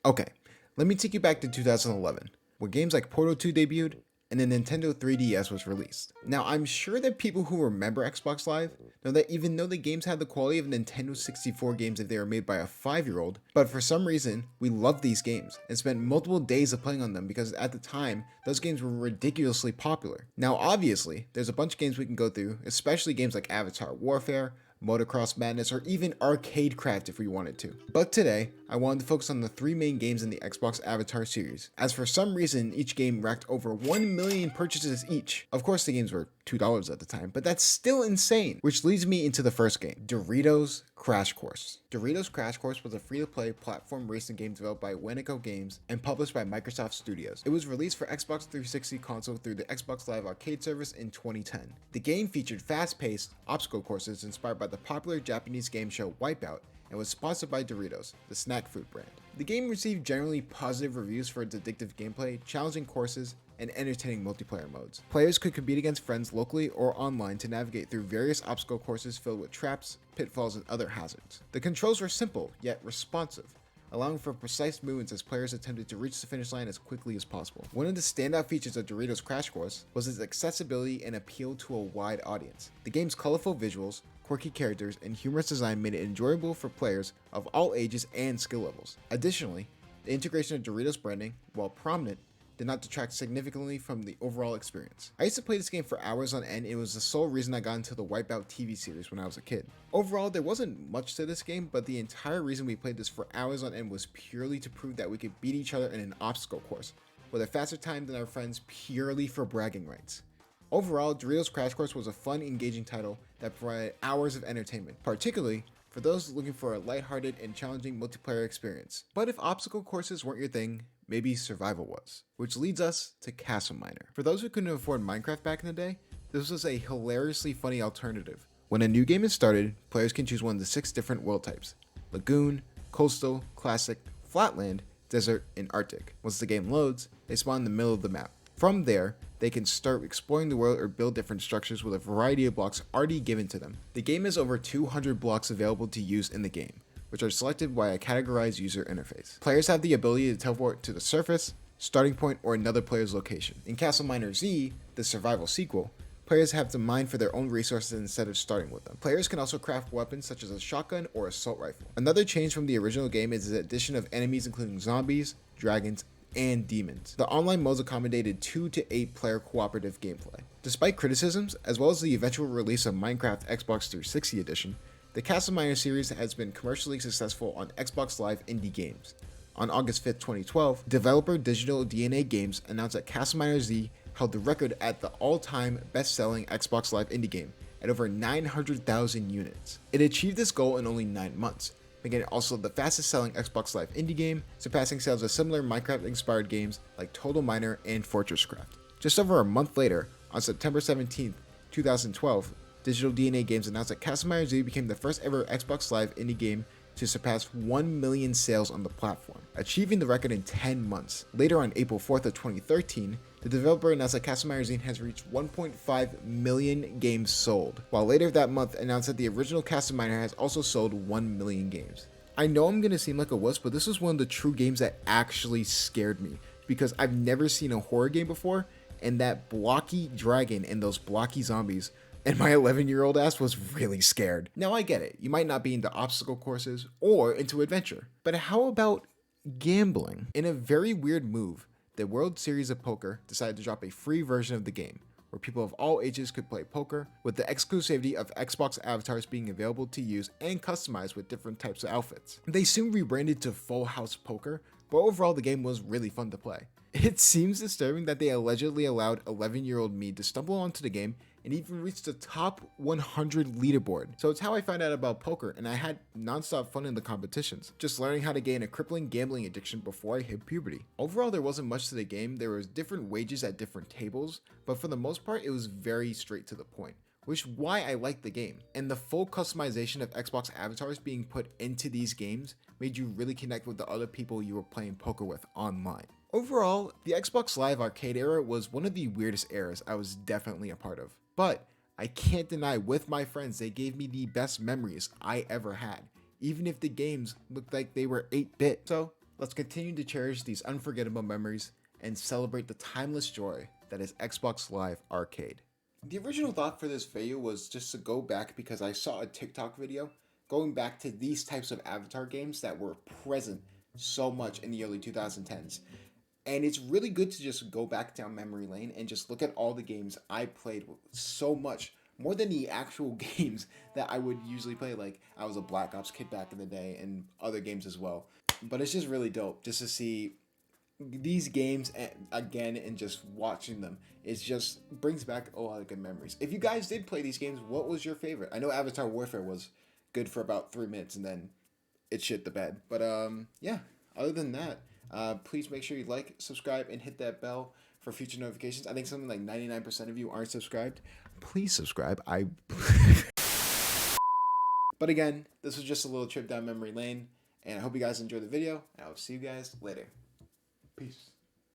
Okay, let me take you back to 2011, where games like Portal 2 debuted and the Nintendo 3DS was released. Now, I'm sure that people who remember Xbox Live know that even though the games had the quality of Nintendo 64 games if they were made by a 5-year-old, but for some reason, we loved these games and spent multiple days of playing on them because at the time, those games were ridiculously popular. Now, obviously, there's a bunch of games we can go through, especially games like Avatar Warfare, Motocross Madness, or even Arcade Craft if we wanted to. But today, I wanted to focus on the three main games in the Xbox Avatar series, as for some reason each game racked over 1 million purchases each. Of course the games were $2 at the time, but that's still insane, which leads me into the first game, Doritos Crash Course. Doritos Crash Course was a free-to-play platform racing game developed by Wenico Games and published by Microsoft Studios. It was released for Xbox 360 console through the Xbox Live Arcade service in 2010. The game featured fast-paced obstacle courses inspired by the popular Japanese game show Wipeout and was sponsored by Doritos, the snack food brand. The game received generally positive reviews for its addictive gameplay, challenging courses, and entertaining multiplayer modes. Players could compete against friends locally or online to navigate through various obstacle courses filled with traps, pitfalls, and other hazards. The controls were simple, yet responsive, allowing for precise movements as players attempted to reach the finish line as quickly as possible. One of the standout features of Doritos Crash Course was its accessibility and appeal to a wide audience. The game's colorful visuals, quirky characters, and humorous design made it enjoyable for players of all ages and skill levels. Additionally, the integration of Doritos branding, while prominent, did not detract significantly from the overall experience. I used to play this game for hours on end, and it was the sole reason I got into the Wipeout TV series when I was a kid. Overall, there wasn't much to this game, but the entire reason we played this for hours on end was purely to prove that we could beat each other in an obstacle course, with a faster time than our friends purely for bragging rights. Overall, Doritos Crash Course was a fun, engaging title that provided hours of entertainment, particularly for those looking for a lighthearted and challenging multiplayer experience. But if obstacle courses weren't your thing, maybe survival was. Which leads us to Castle Miner. For those who couldn't afford Minecraft back in the day, this was a hilariously funny alternative. When a new game is started, players can choose one of the 6 different world types: Lagoon, Coastal, Classic, Flatland, Desert, and Arctic. Once the game loads, they spawn in the middle of the map. From there, they can start exploring the world or build different structures with a variety of blocks already given to them. The game has over 200 blocks available to use in the game, which are selected by a categorized user interface. Players have the ability to teleport to the surface, starting point, or another player's location. In Castle Miner Z, the survival sequel, players have to mine for their own resources instead of starting with them. Players can also craft weapons such as a shotgun or assault rifle. Another change from the original game is the addition of enemies including zombies, dragons, and demons. The online modes accommodated 2 to 8 player cooperative gameplay. Despite criticisms, as well as the eventual release of Minecraft Xbox 360 Edition, the Castle Miner series has been commercially successful on Xbox Live indie games. On August 5, 2012, developer Digital DNA Games announced that Castle Miner Z held the record at the all-time best-selling Xbox Live indie game at over 900,000 units. It achieved this goal in only 9 months, making it also the fastest-selling Xbox Live indie game, surpassing sales of similar Minecraft-inspired games like Total Miner and Fortress Craft. Just over a month later, on September 17, 2012, Digital DNA Games announced that Castle Miner Z became the first ever Xbox Live indie game to surpass 1 million sales on the platform, achieving the record in 10 months. Later on April 4th of 2013, the developer announced that Castle Miner Z has reached 1.5 million games sold, while later that month announced that the original Castle Miner has also sold 1 million games. I know I'm gonna seem like a wuss, but this was one of the true games that actually scared me, because I've never seen a horror game before, and that blocky dragon and those blocky zombies, and my 11-year-old ass was really scared. Now I get it, you might not be into obstacle courses or into adventure, but how about gambling? In a very weird move, the World Series of Poker decided to drop a free version of the game, where people of all ages could play poker, with the exclusivity of Xbox avatars being available to use and customize with different types of outfits. They soon rebranded to Full House Poker, but overall the game was really fun to play. It seems disturbing that they allegedly allowed 11-year-old me to stumble onto the game and even reach the top 100 leaderboard. So it's how I found out about poker, and I had non-stop fun in the competitions, just learning how to gain a crippling gambling addiction before I hit puberty. Overall, there wasn't much to the game. There was different wages at different tables, but for the most part, it was very straight to the point, which is why I liked the game. And the full customization of Xbox avatars being put into these games made you really connect with the other people you were playing poker with online. Overall, the Xbox Live Arcade era was one of the weirdest eras I was definitely a part of. But I can't deny with my friends they gave me the best memories I ever had. even if the games looked like they were 8-bit. So let's continue to cherish these unforgettable memories and celebrate the timeless joy that is Xbox Live Arcade. The original thought for this video was just to go back because I saw a TikTok video going back to these types of Avatar games that were present so much in the early 2010s. And it's really good to just go back down memory lane and just look at all the games I played so much, more than the actual games that I would usually play. Like, I was a Black Ops kid back in the day and other games as well. But it's just really dope just to see these games again, and just watching them. It just brings back a lot of good memories. If you guys did play these games, what was your favorite? I know Avatar Warfare was good for about 3 minutes and then it shit the bed. But yeah, other than that, please make sure you like, subscribe, and hit that bell for future notifications. I think something like 99% of you aren't subscribed. Please subscribe. But again, this was just a little trip down memory lane, and I hope you guys enjoyed the video, and I will see you guys later. Peace.